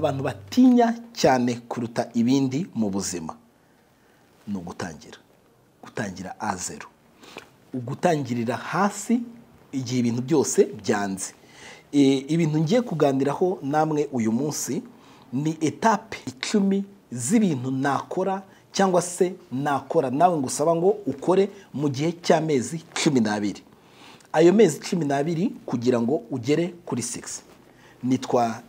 abantu batinya cyane kuruta ibindi mu buzima no gutangira A0, ugutangirira hasi igihe ibintu byose byanze. Ibintu ngiye kuganiraho namwe uyu munsi ni etape 10 z'ibintu nakora cyangwa se nakora nawe ngusaba ngo ukore mu gihe cy'amezi 12. Ayo mezi 12 kugira ngo ugere kuri 6. Nitwa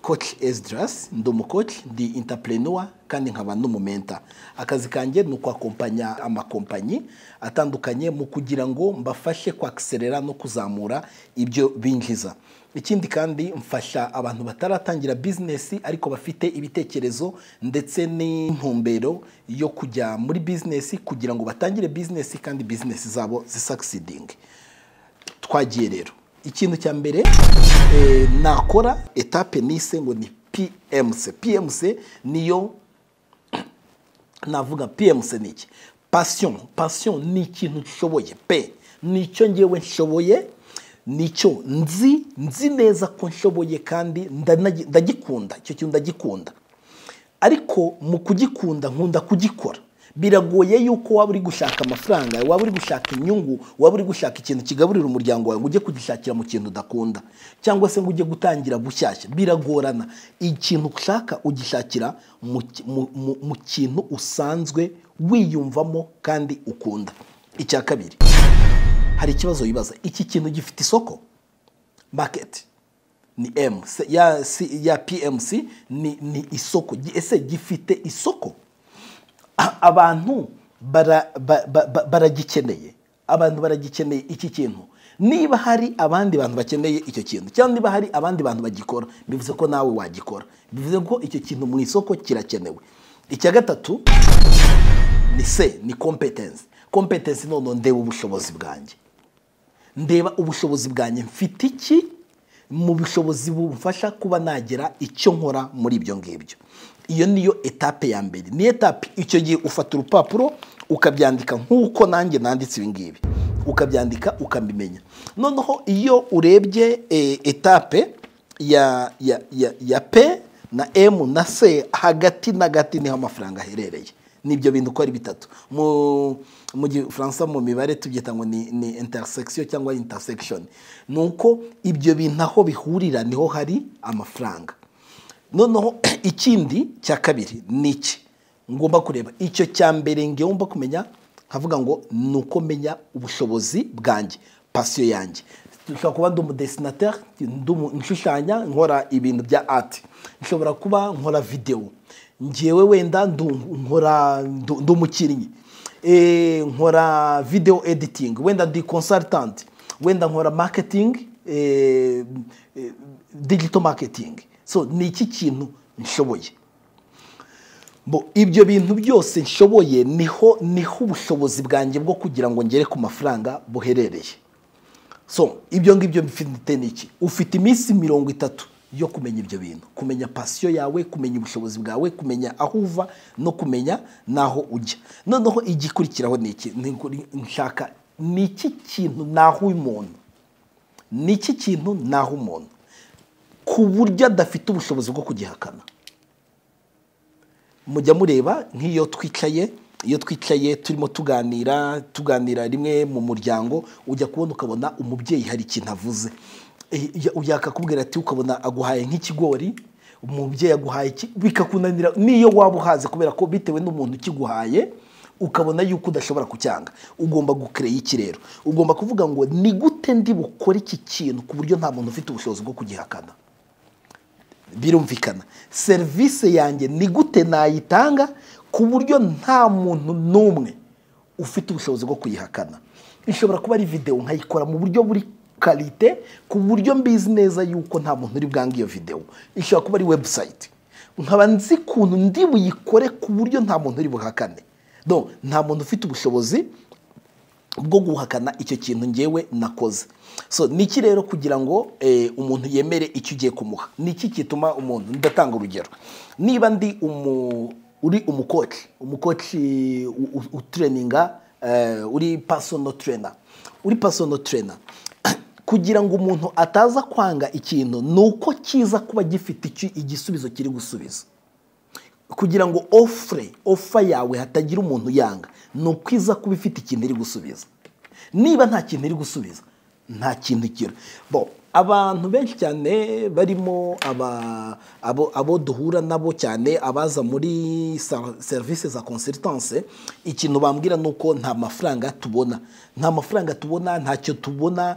Coach Esdras, ndi umucoach, ndi entrepreneur kandi nkaba n'umumenta. Akazi kanjye ni ukwakompanya amakompanyi atandukanye mu kugira ngo mbafashe kwakselera no kuzamura ibyo binjiza. Ikindi kandi mfasha abantu bataratangira business ariko bafite ibitekerezo ndetse n'intumbero yo kujya muri business kugira ngo batangire business kandi business zabo zisucceeding. Twagiye rero. Ikintu cya mbere nakora etape nise ngo ni PMC. PMC niyo navuga. PMC ni iki? Passion ni ikintu nshoboye pe, nicyo ngewe nshoboye, nicyo nzi neza ko nshoboye kandi ndagikunda. Icyo kintu ndagikunda, ariko mu kugikunda nkunda kugikora. Biragoye yuko waba uri gushaka amafaranga, waba uri gushaka inyungu, waba uri gushaka ikintu kigaburira umuryango wawe ngo ujye kugishakira mu kintu udakunda, cyangwa se ngo ujye gutangira bushyashya. Biragorana. Ikintu ushaka ugishakira mu kintu usanzwe wiyumvamo kandi ukunda. Icya kabiri, hari ikibazo wibaza, iki kintu gifite isoko? Market ni M ya PMC ni isoko. Ese gifite isoko? Abantu baragikeneye. Abantu baragikeneye iki kintu. Niba hari abandi bantu bakeneye icyo kintu, cyangwa niba hari abandi bantu bagikora, bivuze ko nawe wagikora. Bivuze ko icyo kintu mu isoko kirakenewe. Icya gatatu ni competence. Competence none ndeba ubushobozi bwanjye. Ndeba ubushobozi bwanjye mfite iki mu bushobozi bumfasha kuba nagera icyo nkora muri ibyo ngibyo. Iyo niyo etape ya mbere. Ni etape icyo gihe ufata urupapuro ukabyandika nk'uko nanjye nanditse ibi ngibi, ukabyandika ukabimenya. Noneho iyo urebye etape ya P na M na C, hagati na gati niho amafaranga aherereye. Nibyo bintu uko ari bitatu. Mu Gifaransa mu mibare tubyita ngo ni intersection cyangwa intersection. Nuko ibyo bintu aho bihurira niho hari amafaranga. Noneho ikindi cya kabiri niki ngomba kureba. Icyo cya mbere ngomba kumenya, nkavuga ngo nuko menya ubushobozi bwanjye, passion yanjye. Nshobora kuba ndi umudessinateur, nshushanya, nkora ibintu bya art. Nshobora kuba nkora video. Ngewe wenda nkora ndumukinnyi, nkora video editing, wenda ndi consultant, wenda nkora marketing, digital marketing. So ni iki kintu nshoboye. Ibyo bintu byose nshoboye niho ubushobozi bwanjye bwo kugira ngo ngere ku mafaranga buherereye. So ibyo ngibyo bifite niki? Ufite iminsi 30 yo kumenya ibyo bintu, kumenya passion yawe, kumenya ubushobozi bwawe, kumenya aho uva no kumenya naho ujya. Noneho igikurikiraho niki? Nshaka niki kintu naho umuntu, niki kintu naho umuntu ku buryo adafite ubushobozi bwo kugihakana. Mujya mureba nk'iyo twicaye turimo tuganira rimwe mu muryango, ujya kubona ukabona umubyeyi hari ikintu avuze, yakakubwira ati, ukabona aguhaye nk'ikigori, umubyeyi aguhaye iki, bikakunanira niyo waba uhaze, kubera ko bitewe n'umuntu ukiguhaye ukabona yuko udashobora kucyanga. Ugomba gucreate iki rero? Ugomba kuvuga ngo ni gute ndi bukora iki kintu ku buryo nta muntu ufite ubushobozi bwo kugihakana. Birumvikana. Service yanjye ni gute nayitanga ku buryo nta muntu n'umwe ufite ubushobozi bwo kuyihakana. Ishobora kuba ari video nkayikora mu buryo buri qualité, ku buryo mbizi neza yuko nta muntu uri bwange iyo video. Ishobora kuba ari website, nkaba nzi kuntu ndi buyikore ku buryo nta muntu uri buhakane. Donc nta muntu ufite ubushobozi bwo guhakana icyo kintu ngewe nakoze. So niki rero kugira ngo umuntu yemere icyo ugiye kumuha? Niki kituma umuntu, ndatanga urugero. Niba ndi uri umucoach utraininga, uri personal trainer, kugira ngo umuntu ataza kwanga ikintu nuko kiza kuba gifite igisubizo kiri gusubiza. Kugira ngo offer yawe hatagira umuntu yanga nuko iza kuba ifite ikintu iri gusubiza. Niba nta kintu iri gusubiza nta kintu kira. Abantu benshi cyane barimo abo duhura nabo cyane abaza muri services za consultance, ikintu bambwira nuko nta mafaranga tubona, ntacyo tubona,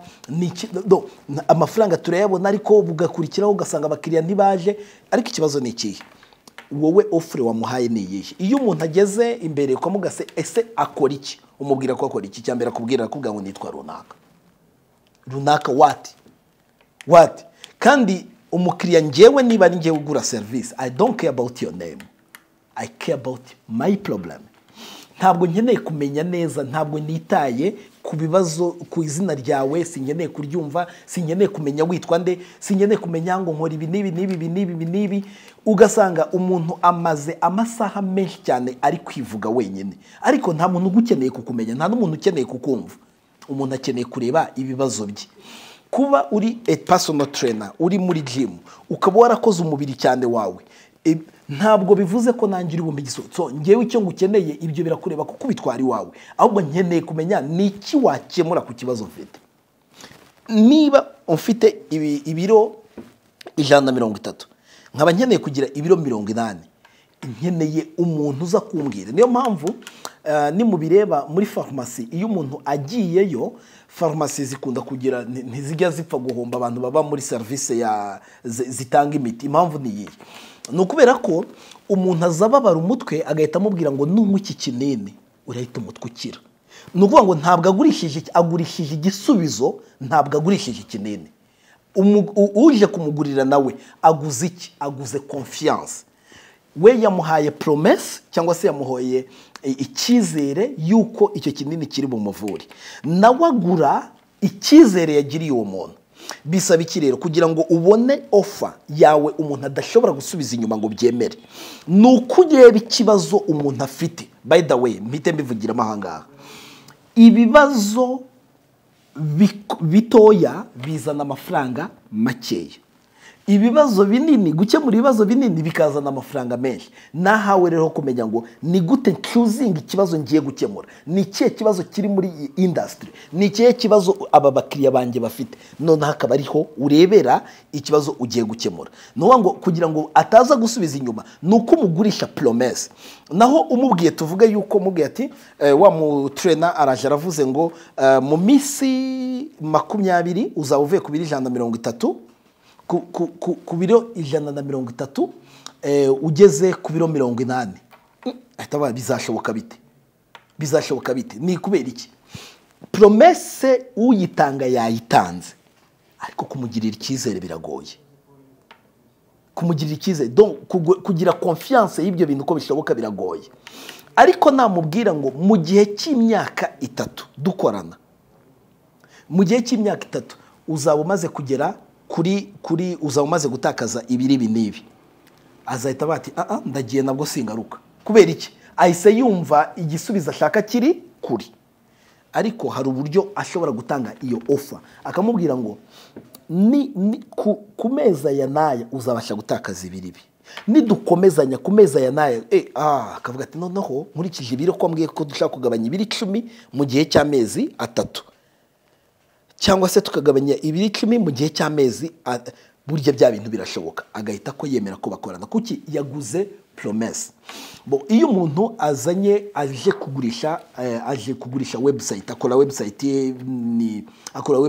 amafaranga turayabona ariko bugakurikiraho ugasanga abakiriya ntibaje. Ariko ikibazo ni ikihe? Wowe offer wamuhaye ni iyihe? Iyo umuntu ageze imbere ukamugase ese akora iki, umubwira ko akora iki? Cyambere akubwira ngo nitwa runaka what kandi umukiriya ngewe niba ari ngewe ugura service, I don't care about your name, I care about my problem. Ntabwo nkeneye kumenya neza, ntabwo nitaye ku bibazo, ku izina ryawe, sinkeneye kuryumva, sinkeneye kumenya witwa nde, sinkeneye kumenya ngo nkora ibi nibi. Ugasanga umuntu amaze amasaha menshi cyane ari kwivuga wenyine, ariko nta muntu ugukeneye kukumenya, nta n'umuntu ukeneye kukumva. Umuntu akeneye kureba ibibazo bye. Kuba uri a personal trainer, uri muri gym, ukaba warakoze umubiri cyane wawe, ntabwo bivuze ko nangira ibumbi gisozo. Ngewe icyo ngukeneye ibyo birakureba kuko bitwari wawe, ahubwo nkeneye kumenya niki wakemura ku kibazo mfite. Niba ufite ibiro 130, nkaba nkeneye kugira ibiro 80, nkeneye umuntu uza kumbwira. Niyo mpamvu ni mubireba muri pharmacy, iyo umuntu agiyeyo, pharmacy zikunda kugira ntizijya zipfa guhomba abantu baba muri service zitanga imiti. Impamvu ni iyi, ni ukubera ko umuntu azababara umutwe agahita amubwira ngo nunywa iki kinini urahita umutwe ukira. Ni ukuvuga ngo ntabwo agurishije igisubizo, ntabwo agurishije ikinini. Uje kumugurira nawe aguze iki? Aguze confiance. We yamuhaye promesse cyangwa se yamuhoye icyizere yuko icyo kinini kiri mu muvuri, nawe agura icyizere yagiriye uwo muntu. Bisaba iki rero kugira ngo ubone offer yawe umuntu adashobora gusubiza inyuma ngo byemere? Nuko ureba ikibazo umuntu afite. By the way, mpite mbivugira amahanga, ibibazo bitoya bizana amafaranga makeya, ibibazo binini, gukemura ibibazo binini bikazana amafaranga menshi. Nahawe rero kumenya ngo ni gute choosing ikibazo ngiye gukemura, ni ikihe kibazo kiri muri industry, ni ikihe kibazo aba bakiriya banjye bafite, none hakaba ariho urebera ikibazo ugiye gukemura. No ngo kugira ngo ataza gusubiza inyuma nuko umugurisha promesse. Naho umubwiye tuvuge yuko mubwiye ati wa mu trainer araje aravuze ngo mu minsi 20 uzaba uvuye ku 130, ku biro 130 ugeze ku biro 80. Ahita bizashoboka bite? Ni kubera iki? Promesse uyitanga yayitanze, ariko kumugirira icyizere biragoye. Donc kugira confiance y'ibyo bintu ko bishoboka biragoye. Ariko namubwira ngo mu gihe cy'imyaka 3 dukorana, mu gihe cy'imyaka 3 uzaba umaze kugera kuri uzaba umaze gutakaza ibiri binibi, azahita bati ndagiye nabwo singaruka. Kubera iki? Ahise yumva igisubizo ashaka kiri kuri. Ariko hari uburyo ashobora gutanga iyo offer, akamubwira ngo ku meza ya naya uzabasha gutakaza ibiribi, nidukomezanya ku meza ya naya akavuga ati noneho nkurikije ibiro ko mbwiye ko dushaka kugabanya ibiri 10 mu gihe cy'amezi 3, cyangwa se tukagabanya ibiri 10 mu gihe cy'amezi, burya bya bintu birashoboka. Agahita ko yemera ko bakorana kuki yaguze promesse. Iyo umuntu aje kugurisha website, akora website akora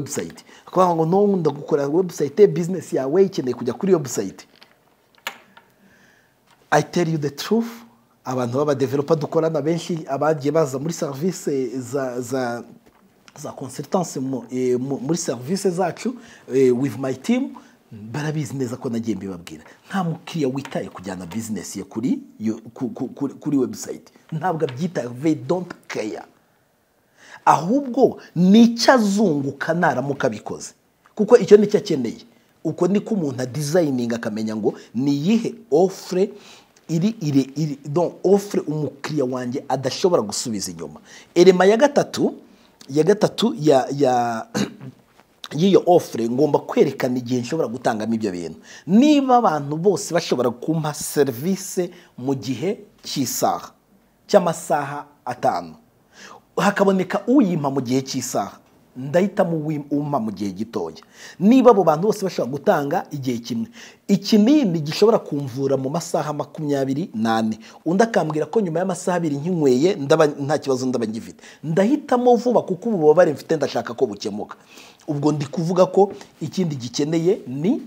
ngo no ndagukora website, business yawe ikeneye kujya kuri website. I tell you the truth, abantu baba developer dukorana benshi abagiye baza muri service za consultance muri service zacu with my team, barabizi neza ko nagiye mbibabwira nta mukiriya witaye kujyana business ye kuri website, ntabwo abyitaye, they don't care. Ahubwo nicyo azunguka naramuka bikoze, kuko icyo nicyo akeneye. Uko niko umuntu designing akamenya ngo ni yihe offre iri donc offre umukiriya wanjye adashobora gusubiza inyuma. Elema ya gatatu y'iyo offre ngomba kwerekana igihe nshobora gutangamo ibyo bintu. Niba abantu bose bashobora kumpa service mu gihe cy'isaha cy'amasaha 5, hakaboneka uyimpa mu gihe cy'isaha, ndahitamo umpa mu gihe gitoya. Niba abo bantu bose bashobora gutanga igihe kimwe, ikinini gishobora kumvura mu masaha 28, undi akambwira ko nyuma y'amasaha 2 nkinyweye nta kibazo ndaba ngifite, ndahitamo vuba kuko ububabare mfite ndashaka ko bukemuka. Ubwo ndi kuvuga ko ikindi gikeneye ni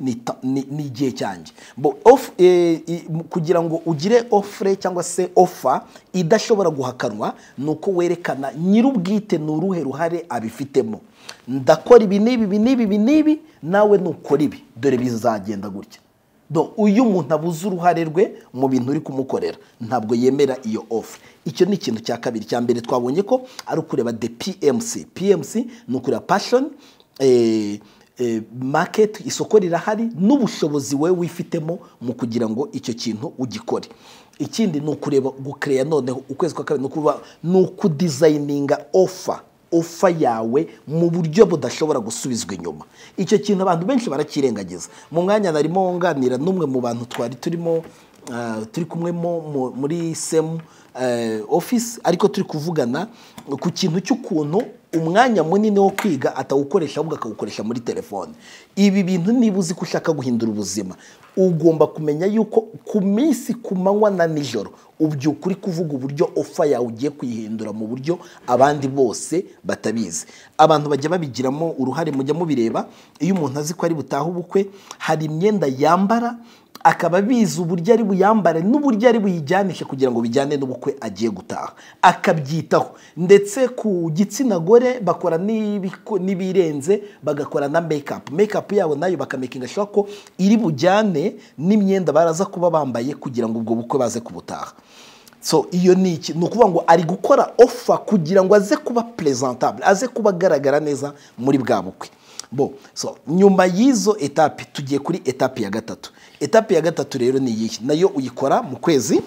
igihe cyanjye. Kugira ngo ugire offre cyangwa se offer idashobora guhakanwa, nuko werekana nyirubwite n'uruhe ruhare abifitemo. Ndakora ibi nibi nawe nukora ibi, dore bizagenda gutya. Uyu muntu abuze uruhare rwe mu bintu uri kumukorera, ntabwo yemera iyo offer. Icyo ni ikintu cya kabiri. Cya mbere twabonye ko ari ukureba the PMC ni ukureba passion, market, isoko rirahari, n'ubushobozi wewe wifitemo mu kugira ngo icyo kintu ugikore. Ikindi ni ukureba gucreate noneho ukwezi kwa kabiri ni ukudesigninga offer yawe mu buryo budashobora gusubizwa inyuma. Icyo kintu abantu benshi barakirengagiza. Mu mwanya narimo nganira n'umwe mu bantu turi kumwe muri same office, ariko turi kuvugana ku kintu cy'ukuntu umwanya munini wo kwiga atawukoresha ahubwo akawukoresha muri telefone. Ibi bintu niba uzi ko ushaka guhindura ubuzima, ugomba kumenya yuko ku minsi, ku manywa na nijoro, ubyuka uri kuvuga uburyo offer yawe ugiye kuyihindura mu buryo abandi bose batabizi. Abantu bajya babigiramo uruhare, mujya mubireba. Iyo umuntu azi ko ari butaha ubukwe, hari imyenda yambara akaba biza uburyo ari buyambare n'uburyo ari buyijyanishe kugira ngo bijyane n'ubukwe agiye gutaha, akabyitaho. Ndetse ku gitsina gore bakora n'ibirenze, bagakora na makeup yabo nayo bakamakinga sure ko iri bujyane n'imyenda baraza kuba bambaye kugira ngo ubwo bukwe baze kubutaha. So iyo ni ukuvuga ngo ari gukora offer kugira ngo aze kuba presentable, aze kuba agaragara neza muri bwa bukwe. So nyuma y'izo etape tugiye kuri etape ya gatatu. Etape ya gatatu rero ni iyi, nayo uyikora mu kwezi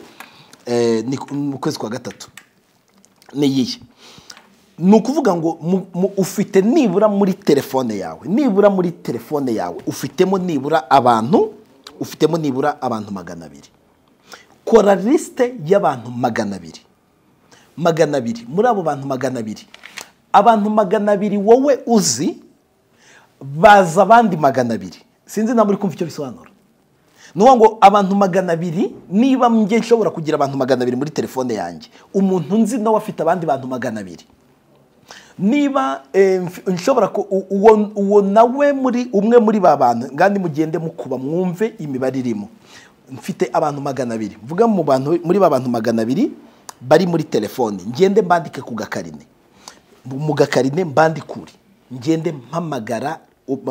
kwa gatatu. Ni iyi. Ni ukuvuga ngo ufite nibura muri telefone yawe, ufitemo nibura abantu 200. Kora liste y'abantu 200. Muri abo bantu 200, abantu 200 wowe uzi, baza abandi 200. Sinzi na muri kumva icyo bisobanura. Nuwa ngo abantu 200, niba mnge nshobora kugira abantu 200 muri telefone yanjye, umuntu nzi nawe afite abandi bantu 200. Niba nshobora uwo nawe muri umwe muri babantu, ngandi mugende mukuba mwumve imibare irimo. Mfite abantu 200, mvuga mu bantu muri babantu 200 bari muri telefone, ngende mbandike ku gakarine, mu gakarine mbandikure, ngende mpamagara,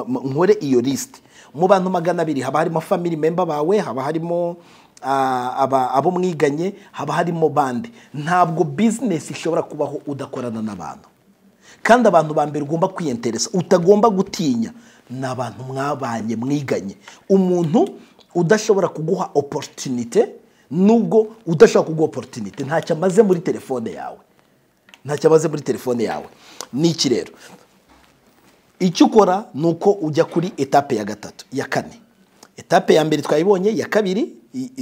nkore iyo list. Mu bantu 200 haba harimo family member bawe, haba harimo abo mwiganye, haba harimo bande. Ntabwo business ishobora kubaho udakorana n'abantu. Kandi abantu ba mbere ugomba kwiyenteresa, utagomba gutinya, n'abantu mwabanye mwiganye. Umuntu udashobora kuguha opportunity, nubwo udashaka kuguha opportunity, ntacyo amaze muri telefone yawe. Niki rero icyo ukora nuko ujya kuri etape ya gatatu, ya kane. Etape ya mbere twayibonye, ya kabiri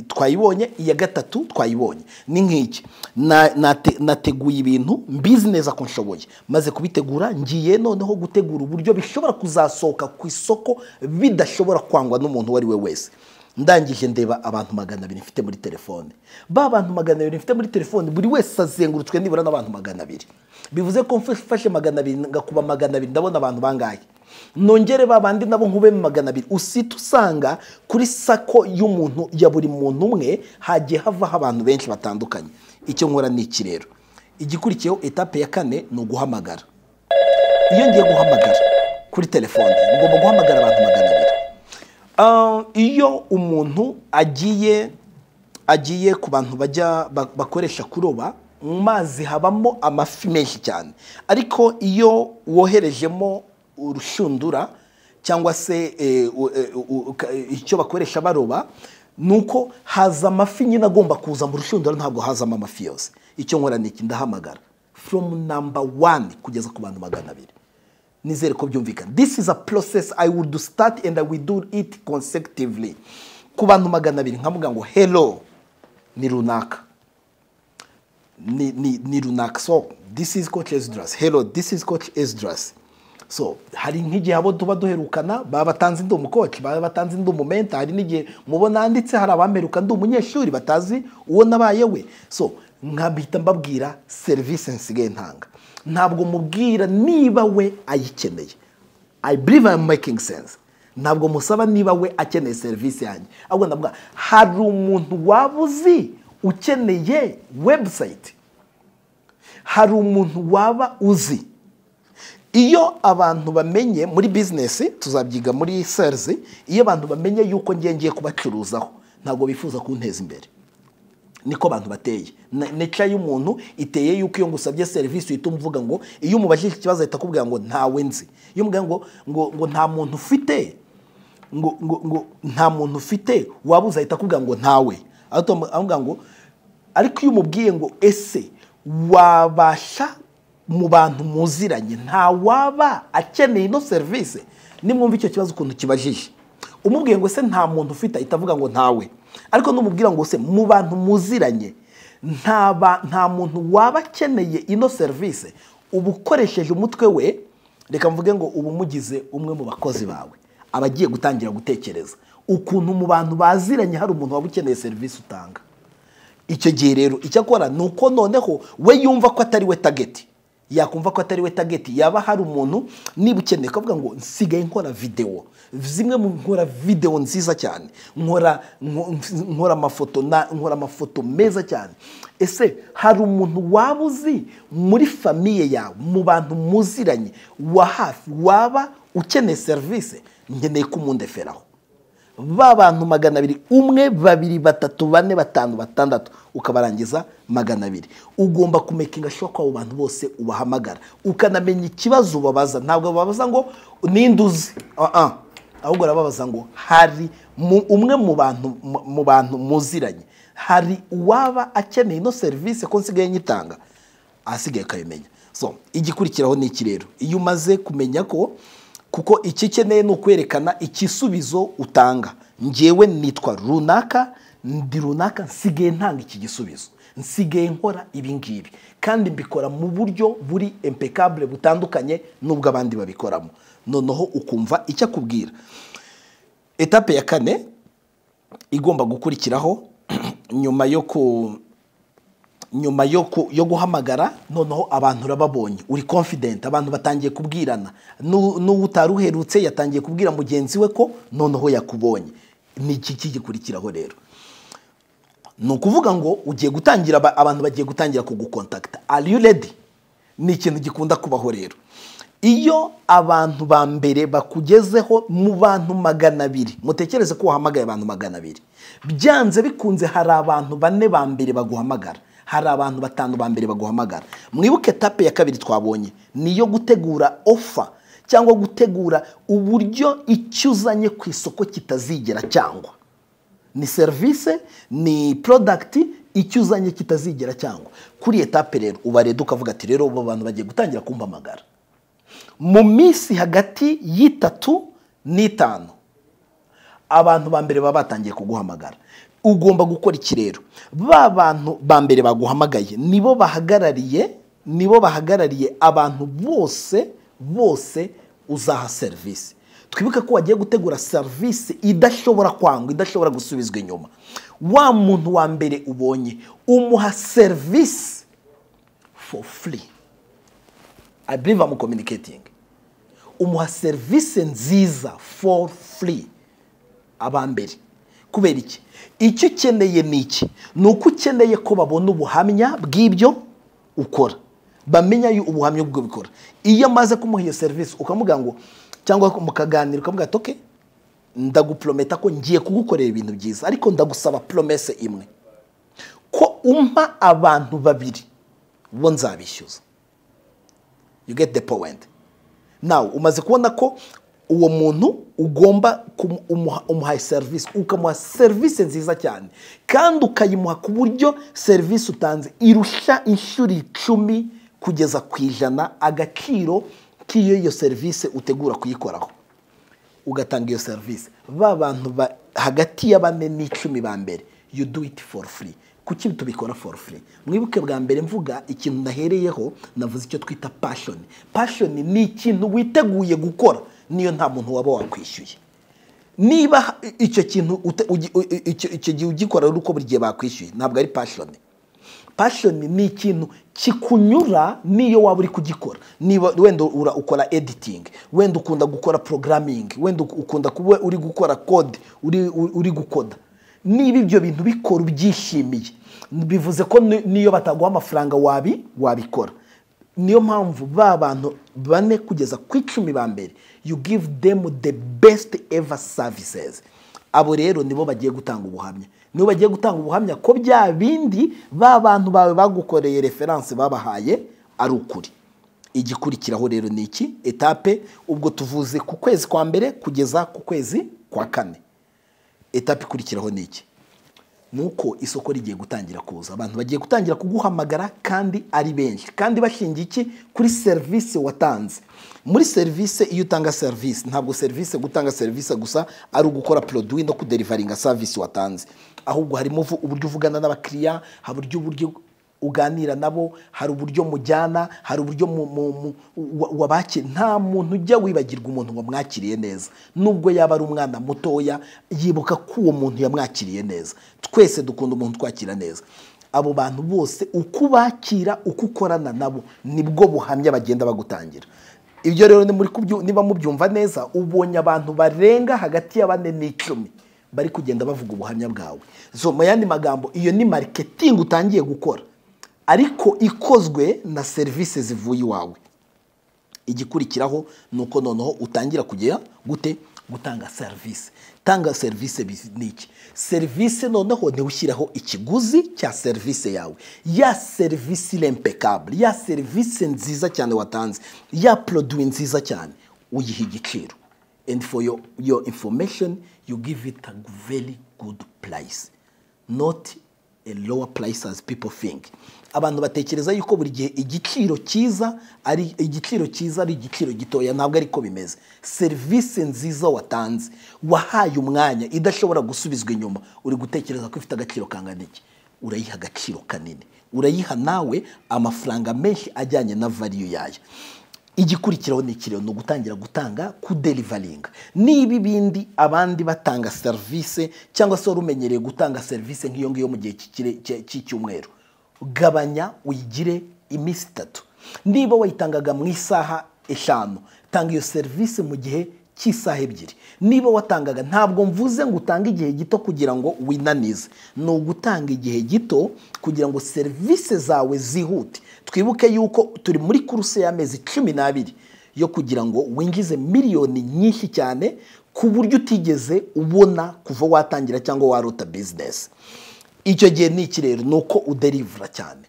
twayibonye, iya gatatu twayibonye. Ni nk'iki, nateguye ibintu business ako nshoboye, maze kubitegura ngiye noneho gutegura uburyo bishobora kuzasohoka ku isoko bidashobora kwangwa n'umuntu wari we wese. Ndangije ndeba abantu 200 mfite muri telefone. Ba bantu 200 mfite muri telefone, buri wese azengurutswe nibura n'abantu 200. Bivuze ko mfashe 200 ngakuba 200, ndabona abantu bangaye. Nongere babandi nabo nkube 200, usita usanga kuri sako y'umuntu ya buri muntu umwe hagiye havaho abantu benshi batandukanye. Icyo nkora ni iki rero, igikurikiyeho etape ya kane ni uguhamagara. Iyo ngiye guhamagara kuri telefone, ngomba guhamagara abantu 200. Iyo umuntu agiye ku bantu bajya bakoresha kuroba mu mazi, habamo amafi menshi cyane. Ariko iyo woherejemo urushundura cyangwa se icyo bakoresha baroba, nuko haza amafi nyine agomba kuza mu rushundura, ntabwo hazamo amafi yose. Icyo nkora niki, ndahamagara from number 1 kugeza ku bantu 200. nizere ko byumvikana. This is a process I would start and I will do it consecutively. Ku bantu 200 nkavuga ngo hello ni runaka ni runaka. So this is Coach Esdras. Hello, this is Coach Esdras. So hari nk'igihe abo tuba duherukana baba batanze ndi umukoci, baba batanze ndi umumenta, hari n'igihe mubona anditse hari abameruka ndi umunyeshuri batazi uwo nabaye we. So nkabita mbabwira service nsigaye ntanga, ntabwo mubwira niba we ayikeneye. I believe I'm making sense. Ntabwo musaba niba we akeneye service yanjye, ahubwo ndavuga hari umuntu wabuzi ukeneye website, hari umuntu waba uzi. Iyo abantu bamenye muri business, tuzabyiga muri sales, iyo abantu bamenye yuko ngiye kubacuruzaho ntabwo bifuza kunteza imbere. Niko abantu bateye. Nature y'umuntu iteye yuko iyo ngusabye service uhita umvuga ngo, iyo umubajije ikibazo ahita akubwira ngo ntawe nzi. Iyo umubwira ngo nta muntu ufite ngo nta muntu ufite wabuze ahita akubwira ngo ntawe. Avuga ngo ariko iyo umubwiye ngo ese wabasha mu bantu muziranye nta waba akeneye no service, nimwumva icyo kibazo ukuntu kibajije. Umubwiye ngo se nta muntu ufite ahita avuga ngo ntawe. Ariko numubwira ngo se mu bantu muziranye nta muntu waba akeneye ino service, ubukoresheje umutwe we, reka mvuge ngo ubu mugize umwe mu bakozi bawe abagiye gutangira gutekereza ukuntu mu bantu baziranye hari umuntu waba ukeneye service utanga. Icyo gihe rero icyo akora nuko noneho we yumva ko atari we target, yakumva ko atari we target, yaba hari umuntu niba ukeneye kuvuga ngo nsigaye nkora video, zimwe mu nkora video nziza cyane, nkora amafoto meza cyane. Ese hari umuntu wabuzi muri famille yawe, mu bantu muziranye wa hafi waba ukeneye service, ngeneye kumundeferaho. Ba bantu 200, 1 2 3 4 5 6 ukabarangiza 200. Ugomba kumekinga sure ko abo bantu bose ubahamagara, ukanamenya ikibazo babaza. Ntabwo babaza ngo ninduzi, ahubwo rababaza ngo hari umwe mu bantu muziranye, hari uwaba akeneye no service ko nsigaye nyitanga, asigaye kayimenya. So igikurikiraho ni iki rero? Iyo umaze kumenya ko kuko iki keneye no kwerekana ikisubizo utanga, ngewe nitwa runaka, ndi runaka, nsigaye ntanga iki gisubizo, nsigaye nkora ibi ngibi kandi mbikora mu buryo buri impeccable butandukanye nubwo abandi babikoramo. Noneho ukumva icyo akubwira. Etape ya 4 igomba gukurikiraho nyuma yo guhamagara, noneho abantu rababonye uri confident, abantu batangiye kubwirana, n'utaruherutse yatangiye kubwira mugenzi we ko noneho yakubonye. Ni iki gikurikiraho rero? Nukuvuga ngo ugiye gutangira, abantu bagiye gutangira kugukontakta. Are you ready? Ni ikintu gikunda kubaho rero. Iyo abantu ba mbere bakugezeho mu bantu 200, mutekereze ko wahamagaye abantu 200, byanze bikunze hari abantu 4 ba mbere baguhamagara, hari abantu 5 ba mbere baguhamagara. Mwibuke etape ya 2 twabonye niyo gutegura offer cyangwa gutegura uburyo icyuzanye ku isoko kitazigera cyangwa ni service, ni product icyuzanye kitazigera cyangwa. Kuri etape rero ubareda ukavuga ati rero abo bantu bagiye gutangira kumpamagara mu minsi hagati y'3 n'5, abantu ba mbere baba batangiye kuguhamagara. Ugomba gukora iki rero? Ba bantu ba mbere baguhamagaye nibo bahagarariye abantu bose uzaha service. Twibuke ko wagiye gutegura service idashobora kwangwa, idashobora gusubizwa inyuma. Wa muntu wa mbere ubonye umuha service for free. I believe I'm communicating. Umuha service nziza for free abambere. Kubera iki? Icyo ukeneye ni iki? Nuko ukeneye ko babona ubuhamya bw'ibyo ukora, bamenya ubuhamya bwo bikora. Iyo maze kumuha iyo service ukamuga ngo cyangwa mukaganira ukamuga ati okay, ndaguprometa ko ngiye kugukorera ibintu byiza, ariko ndagusaba promesse imwe ko umpa abantu 2 bo nzabishyuza. You get the point? Now umaze kubona ko uwo muntu ugomba umuha service, ukamuha service nziza cyane kandi ukayimuha ku buryo service utanze irusha inshuri 10 kugeza ku 100 agaciro k'iyo serivisi utegura kuyikoraho ugatanga iyo serivisi ba bantu hagati ya 4 n'10 ba mbere you do it for free. Kuki tubikora for free? Mwibuke bwa mbere mvuga ikintu nahereyeho navuze icyo twita passion. Passion ni ikintu witeguye gukora niyo nta muntu waba wakwishyuye. Niba icyo kintu icyo gihe ugikora uko buri gihe bakwishyuye ntabwo ari passion. Passion ni ikintu kikunyura niyo waba uri kugikora. Niba wenda ukora editing, wenda ukunda gukora programming, wenda ukunda kuba uri gukora code, uri gukoda, niba ibyo bintu bikora ubyishimiye, bivuze ko niyo bataguha amafaranga wabikora. Niyo mpamvu ba bantu 4 kugeza ku 10 ba mbere you give them the best ever services. Abo rero nibo bagiye gutanga ubuhamya. Nibo bagiye gutanga ubuhamya ko bya bindi ba bantu bawe bagukoreye reference babahaye ari ukuri. Igikurikiraho rero ni iki? Etape ubwo tuvuze ku kwezi kwa mbere kugeza ku kwezi kwa 4. Etape ikurikiraho ni iki? Nuko isoko rigiye gutangira kuza. Abantu bagiye gutangira kuguhamagara kandi ari benshi. Kandi bashingiye iki? Kuri service watanze. Muri service iyo utanga service ntabwo service gutanga service gusa ari ugukora produit no kudelivaringa service watanze. Ahubwo harimo uburyo uvugana n'abakiriya, hari uburyo uganira nabo, hari uburyo mujyana, hari uburyo wabaki. Nta muntu ujya wibagirwa umuntu wamwakiriye neza. Nubwo yaba ari umwana mutoya yibuka ko uwo muntu yamwakiriye neza. Twese dukunda umuntu twakira neza. Abo bantu bose uko bakira uko ukorana nabo nibwo buhamya bagenda bagutangira. Ibyo rero ni muri niba mubyumva neza ubonye abantu barenga hagati ya 4 n'10 bari kugenda bavuga ubuhamya bwawe. So mu yandi magambo iyo ni marketing utangiye gukora ariko ikozwe na services zivuye iwawe. Igikurikiraho nuko noneho utangira kugera gute gutanga service. Tanga service niki? Service noneho ni ushyiraho ikiguzi cya service yawe. Ya service impeccable, ya service nziza cyane watanze, ya produit nziza cyane uyiha igiciro. And for your information you give it a very good price, not a lower price as people think. Abantu batekereza yuko buri gihe igiciro cyiza ari igiciro gitoya. Ntabwo ariko bimeze. Service nziza watanze wahaye umwanya idashobora gusubizwa inyuma, uri gutekereza ko ifite agaciro kangana iki? Urayiha agaciro kanini, urayiha nawe amafaranga menshi ajyanye na value yayo. Igikurikiraho ni ikirero no gutangira gutanga ku delivering. Niba ibindi abandi batanga service cyangwa se rumenyereye gutanga service nk'iyo ngiyo mu gihe cy'icyumweru, gabanya uyigire iminsi 3. Niba wayitangaga mu isaha 5, tanga iyo service mu gihe cy'isaha 2. Niba watangaga, ntabwo mvuze ngo utange igihe gito kugira ngo winanize, no gutanga igihe gito kugira ngo service zawe zihute. Twibuke yuko turi muri kuruse y'amezi 12 yo kugira ngo winjize miliyoni nyinshi cyane ku buryo utigeze ubona kuva watangira cyangwa warota business. Icyo gihe ni iki rero? Nuko udelivera cyane.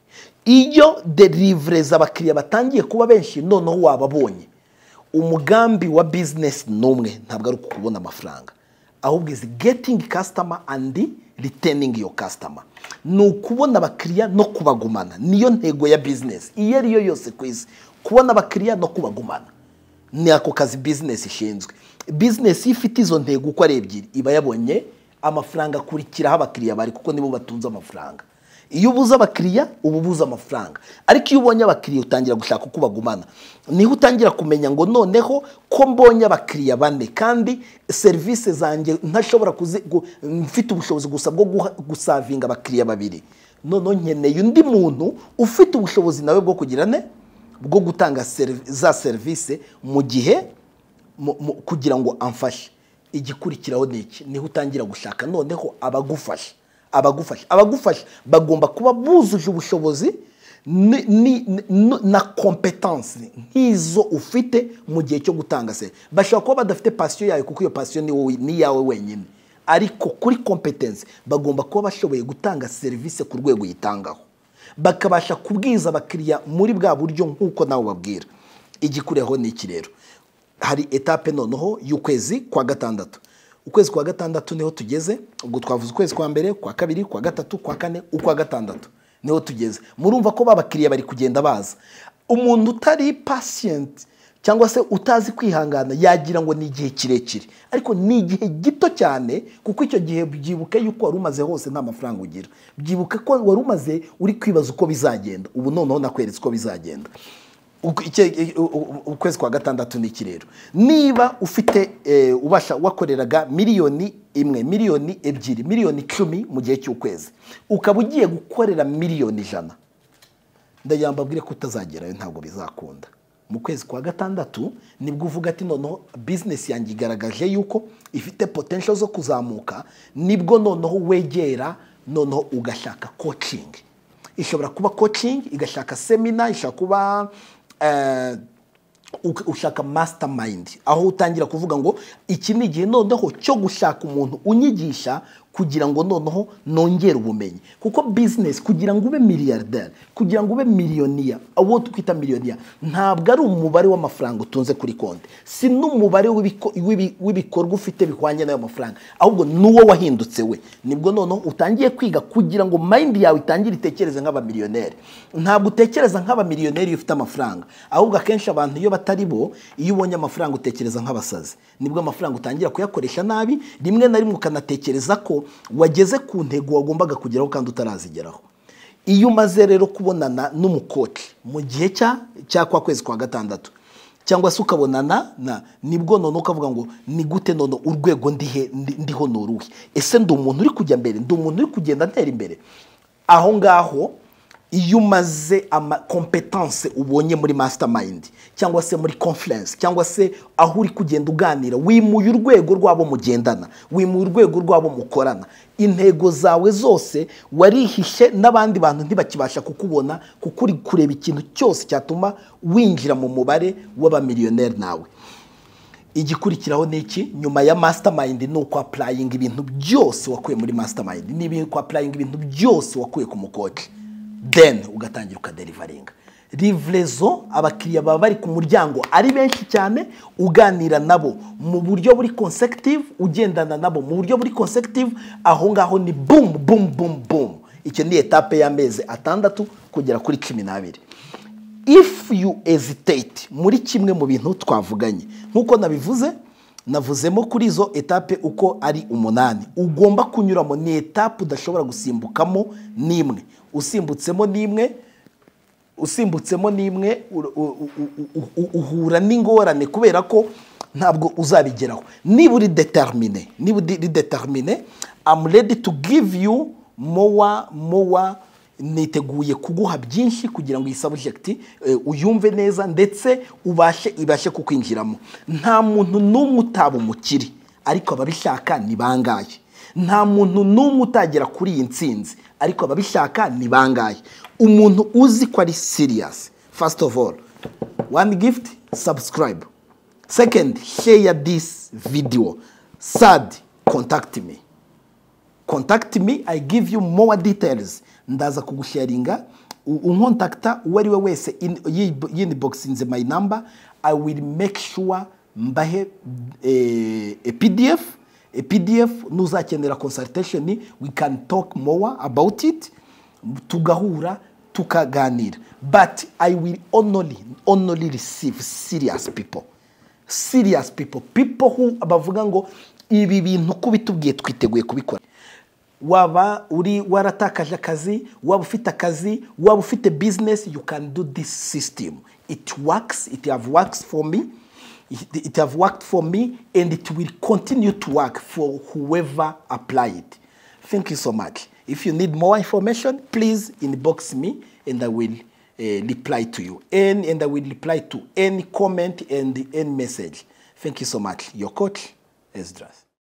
Iyo delivery z'abakiriya batangiye kuba benshi noneho wababonye. Umugambi wa business numwe ntabwo ari kubona amafaranga, ahubwo is getting customer and retaining your customer. Nukubona abakiriya no kubagumana. Niyo ntego ya business iyo ariyo yose kwisi, kubona abakiriya no kubagumana. Ni ako kazi business ishinzwe. Business ifite izo ntego uko ari ebyiri iba yabonye amafaranga kurikiraho abakiriya bari, kuko nibo batunze amafaranga. Iyo ubuza abakiriya ububuza amafaranga, ariko iyo ubonye abakiriya utangira gushaka uko bagumana. Niho utangira kumenya ngo noneho ko mbonye abakiriya 4 kandi service zanjye ntashobora mfite ubushobozi gusa bwo gusavinga abakiriya 2, none nkeneye undi muntu ufite ubushobozi nawe bwo kugira bwo gutanga za service mu gihe kugira ngo amfashe. Igikurikiraho niki? Niho utangira gushaka noneho abagufasha. Abagufasha bagomba kuba buzuje ubushobozi na competence nk'izo ufite mu gihe cyo gutanga se. Bashobora kuba badafite passion yawe kuko iyo passion ni yawe wenyine, ariko kuri competence bagomba kuba bashoboye gutanga service ku rwego yitangaho, bakabasha kubwiza abakiriya muri bwa buryo nk'uko nawe babwira. Igikureho ni iki rero? Hari etape noneho y'ukwezi kwa 6. Ukwezi kwa 6 niho tugeze. Ubwo twavuze ukwezi kwa mbere, kwa 2, kwa 3, kwa 4, ukwa 6 niho tugeze. Murumva ko babakiriya bari kugenda baza. Umuntu utari patient cyangwa se utazi kwihangana yagira ngo ni igihe kirekire, ariko ni igihe gito cyane, kuko icyo gihe byibuke yuko wari umaze hose nta mafaranga ugira, byibuke ko wari umaze uri kwibaza uko bizagenda. Ubu noneho nakweretse uko bizagenda. Ukwezi kwa gatandatu ni iki rero? Niba ufite ubasha wakoreraga miliyoni 1, miliyoni 2, miliyoni 10 mu gihe cy'ukwezi, ukaba ugiye gukorera miliyoni 100, ndagira mbabwire ko utazagerayo, ntabwo bizakunda. Mu kwezi kwa gatandatu nibwo uvuga ati noneho business yanjye igaragaje yuko ifite potential zo kuzamuka, nibwo noneho wegera, noneho ugashaka coaching. Ishobora kuba coaching, igashaka seminar, ishobora kuba ushaka mastermind, aho utangira kuvuga ngo iki ni igihe noneho cyo gushaka umuntu unyigisha kugira ngo noneho nongere ubumenyi. Kuko business kugira ngo ube milliardaire, kugira ngo ube millionaire, abo twita millionaire, ntabwo ari umubare w'amafaranga utunze kuri konti, si n'umubare w'ibikorwa ufite bihwanye n'ayo mafaranga, ahubwo nuwo wahindutse we. Nibwo noneho utangiye kwiga kugira ngo mind yawe itangire itekereze nk'aba millionaire. Ntabwo utekereza nk'aba millionaire iyo ufite amafaranga, ahubwo akenshi abantu iyo batari bo, iyo ubonye amafaranga utekereza nk'abasazi. Nibwo amafaranga utangira kuyakoresha nabi, rimwe na rimwe ukanatekereza ko wageze ku ntego wagombaga kugeraho kandi utarazigeraho. Iyo umaze rero kubonana n'umukoci mu gihe cya kwa kwezi kwa gatandatu, cyangwa se ukabonana nibwo none ukavuga ngo ni gute none urwego ndiho noruhe, ese ndi umuntu uri kujya mbere, ndi umuntu uri kugenda ntera imbere. Aho ngaho iyo umaze competence ubonye muri mastermind, cyangwa se muri conference, cyangwa se aho uri kugenda uganira, wimuye urwego rwabo mugendana, wimuye urwego rwabo mukorana, intego zawe zose warihishe, n'abandi bantu ntibakibasha kukubona, kuko uri kureba ikintu cyose cyatuma winjira mu mubare w'aba millionaire nawe. Igikurikiraho niki nyuma ya mastermind ni uko applying ibintu byose wakuye muri mastermind, ni uko applying ibintu byose wakuye ku mukoci, then ugatangira ukadelivaringa. Livrezo, abakiriya baba bari ku muryango ari benshi cyane, uganira nabo mu buryo buri consecutive, ugendana nabo mu buryo buri consecutive. Aho ngaho ni boom boom boom boom. Icyo ni etape y'amezi 6 kugera kuri 12. If you hesitate muri kimwe mu bintu twavuganye, nkuko navuzemo kuri izo etape uko ari 8, ugomba kunyuramo, ni etape udashobora gusimbukamo nimwe. Usimbutsemo nimwe uhura n'ingorane, kubera ko ntabwo uzabigeraho. Niba uri determine, I'm ready to give you more, niteguye kuguha byinshi kugira ngo iyi subject uyumve neza, ndetse ibashe kukwinjiramo. Nta muntu n'umwe utaba umukiri, ariko ababishaka ni bangaye. Nta muntu n'umwe utagera kuri iyi ntsinzi, ariko ababishaka ni bangaye. Umuntu uzi ko ari serious, first of all, one gift, subscribe. Second, share this video. Third, contact me, I give you more details. Ndaza kugusharinga, unkontakta uwari we wese inbox inze my number. I will make sure mbahe a PDF nuzakenera consultation, we can talk more about it, tugahura tukaganira. But I will only receive serious people, people who bavuga ngo ibi bintu kubitubwiye twiteguye kubikora. Waba uri waratakaje akazi, waba ufite akazi, waba ufite business, you can do this system. It works, it have worked for me. It have worked for me, and it will continue to work for whoever apply it. Thank you so much. If you need more information, please inbox me, and I will reply to you. And I will reply to any comment and any message. Thank you so much. Your coach, Esdras.